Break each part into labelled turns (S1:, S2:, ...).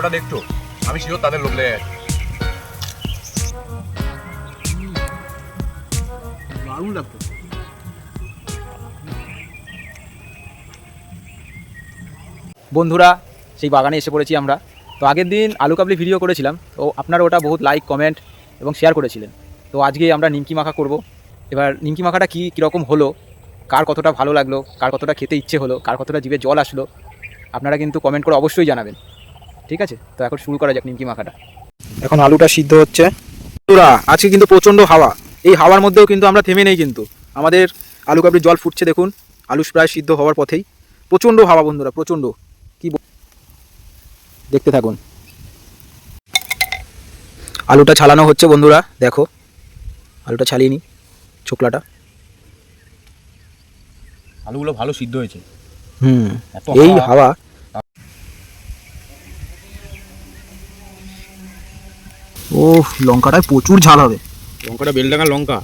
S1: ভিডিওটা দেখছো আমি শিওর তাদের লোভ লেগে গেছে।
S2: দারুণ লাগতো।
S3: বন্ধুরা সেই বাগানে এসে পড়েছি আমরা। তো আগের দিন আলু কাবলি ভিডিও করেছিলাম, তো আপনারা ওটা বহুত লাইক কমেন্ট এবং শেয়ার করেছিলেন। তো আজকে আমরা নিমকি মাখা করব। এবার নিমকি মাখাটা কীরকম হলো, কার কতটা ভালো লাগলো, কার কতটা খেতে ইচ্ছে হলো, কার কতটা জিভে জল আসলো, আপনারা কিন্তু কমেন্ট করে অবশ্যই জানাবেন। ঠিক আছে, তো এখন শুরু করা যাক নিমকি মাখাটা। এখন আলুটা সিদ্ধ হচ্ছে। বন্ধুরা আজকে কিন্তু প্রচণ্ড হাওয়া, এই হাওয়ার মধ্যেও কিন্তু আমরা থেমে নেই, কিন্তু আমাদের আলু কাবলির জল ফুটছে দেখুন, আলু প্রায় সিদ্ধ হওয়ার পথেই। প্রচণ্ড হাওয়া বন্ধুরা, প্রচণ্ড। দেখতে থাকুন। আলুটা ছালানো হচ্ছে বন্ধুরা, দেখো আলুটা ছালিয়ে নি, ছোকলাটা।
S1: আলুগুলো ভালো সিদ্ধ হয়েছে।
S3: এই হাওয়া। ও লঙ্কাটায় প্রচুর ঝাল হবে।
S1: লঙ্কাটা বেলডাঙ্গা লঙ্কা,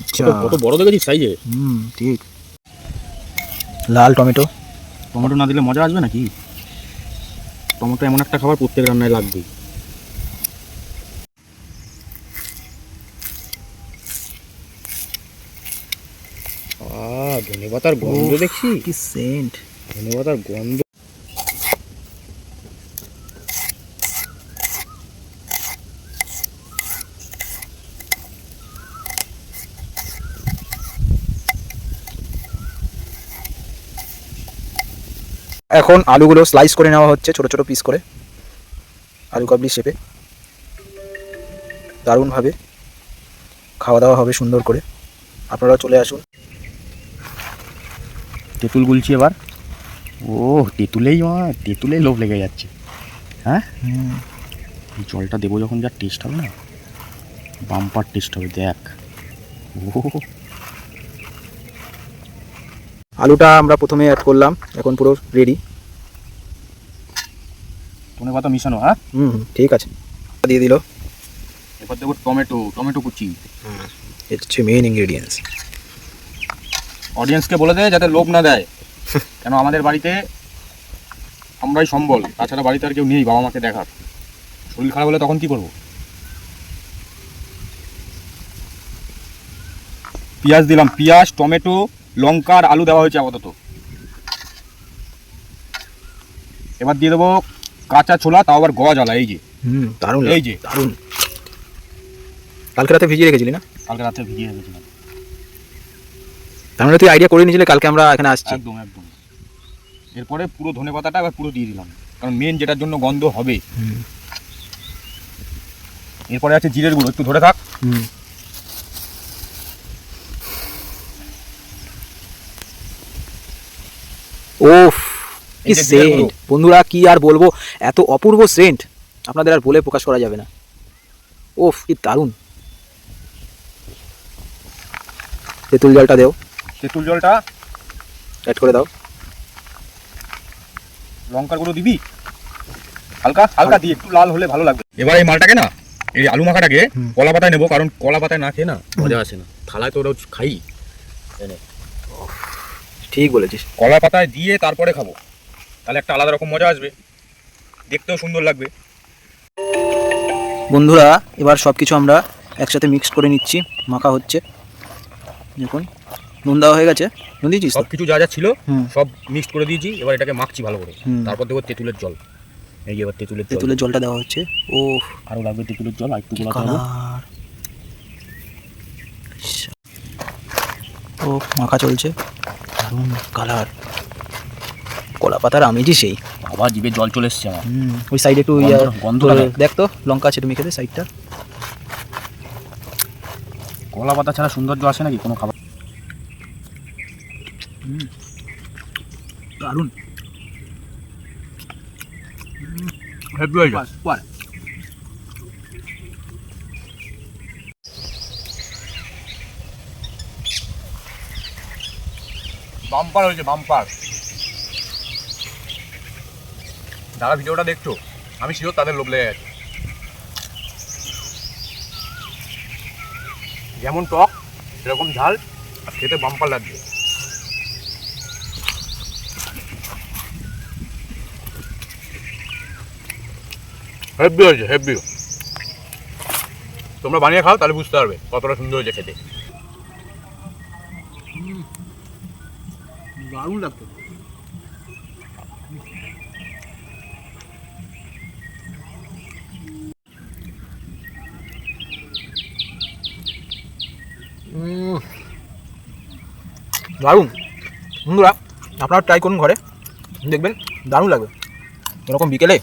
S3: আচ্ছা
S1: কত বড় দেখেছিস সাইজে।
S3: ঠিক। লাল টমেটো।
S1: টমেটো না দিলে মজা আসবে নাকি? টমেটো এমন একটা খাবার প্রত্যেক রান্নায় লাগবেই। ধনেপাতার গন্ধ দেখছি,
S3: কি সেন্ট!
S1: ধনেপাতার গন্ধ।
S3: এখন আলুগুলো স্লাইস করে নেওয়া হচ্ছে, ছোট ছোট পিস করে, আলু কাবলি শেপে। দারুণভাবে খাওয়া দাওয়া হবে সুন্দর করে। আপনারা চলে আসুন।
S1: তেঁতুল গুলছি এবার। ও তেঁতুলেই লোভ লেগে যাচ্ছে। হ্যাঁ, জলটা দেবো যখন যা টেস্ট হবে না, বাম্পার টেস্ট হবে। দেখ, ও
S3: আলুটা আমরা প্রথমে অ্যাড করলাম, এখন পুরো রেডি।
S1: ধনেপাতা মিশানো। হ্যাঁ,
S3: ঠিক আছে, দিয়ে দিল।
S1: এবার দেবো টমেটো কুচি।
S3: এটা হচ্ছে মেইন ইনগ্রেডিয়েন্টস।
S1: অডিয়েন্সকে বলে দেয় যাতে লোভ না দেয়, কেন আমাদের বাড়িতে আমরাই সম্বল, তাছাড়া বাড়িতে আর কেউ নেই বাবা মাকে দেখার। শরীর খারাপ হলে তখন কি করবো? পেঁয়াজ দিলাম, পেঁয়াজ, টমেটো, লঙ্কা আর আলু দেওয়া হয়েছে আপাতত। এবার দিয়ে দেবো কাঁচা ছোলা, তাও আবার গজ আলা। এই যে
S3: দারুণ,
S1: এই যে
S3: দারুণ। কালকে রাতে ভিজিয়ে রেখেছিলি না?
S1: কালকে রাতে ভিজিয়ে রেখেছিলাম।
S3: তার মানে তুই আইডিয়া করে নিয়েছিলি কালকে আমরা এখানে আসছি।
S1: একদম একদম। এরপরে পুরো ধনেপাতাটা এবার পুরো দিয়ে দিলাম, কারণ মেন যেটার জন্য গন্ধ হবে। এরপরে আছে জিরের গুঁড়ো, একটু ধরে থাক।
S3: ওফ, কি সেন্ট বন্ধুরা, কি আর বলবো, এত অপূর্ব সেন্ট আপনাদের আর বলে প্রকাশ করা যাবে না। ওফ, কি দারুণ। তেঁতুল জলটা দেও,
S1: তেঁতুল জলটা
S3: অ্যাড করে দাও।
S1: লঙ্কার গুঁড়ো দিবি হালকা হালকা, দিয়ে একটু লাল হলে ভালো লাগবে। এবার এই মালটাকে না, এই আলু মাখাটাকে কলা পাতায় নেবো, কারণ কলা পাতায় না খেয়ে না মজা আসে না। থালায় তো ওরা খাই,
S3: ঠিক বলেছিস।
S1: কলা পাতায় দিয়ে তারপরে খাবো, তাহলে একটা আলাদা রকম মজা আসবে, দেখতেও সুন্দর লাগবে।
S3: বন্ধুরা এবার সব কিছু আমরা একসাথে মিক্স করে নিচ্ছি, মাখা হচ্ছে। দেখুন নুন দেওয়া হয়ে গেছে, নুন দিয়েছিস?
S1: সব কিছু যা যা ছিল সব মিক্সড করে দিয়েছি, এবার এটাকে মাখছি ভালো করে। তারপর দেবো তেঁতুলের জল। এই এবার তেঁতুলের
S3: জলটা দেওয়া হচ্ছে। ও
S1: আরও লাগবে তেঁতুলের জল, আর একটু গোলাতে হবে।
S3: ও মাখা চলছে, দারুণ কালার। কলা পাতার আমেজই সেই।
S1: আবার জিভে জল চলে এসছে আমার।
S3: ওই সাইডে একটু
S1: গন্ধ
S3: দেখ তো, লঙ্কা আছে মেখে দে সাইডটা।
S1: কলা পাতা ছাড়া সৌন্দর্য আসে নাকি কোনো খাবার?
S3: দারুণ।
S1: বাম্পার হয়েছে, বাম্পার। যারা ভিডিওটা দেখছো আমি শিওর তাদের লোভ লেগে গেছে। যেমন টক সেরকম ঝাল, আর খেতে বাম্পার লাগছে।
S2: হেভি হয়েছে হেভি। তোমরা বানিয়ে খাও তাহলে বুঝতে পারবে কতটা সুন্দর হয়েছে খেতে।
S3: দারুণ লাগতো। দারুণ। বন্ধুরা আপনারা ট্রাই করুন ঘরে, দেখবেন দারুণ লাগবে। এরকম বিকেলে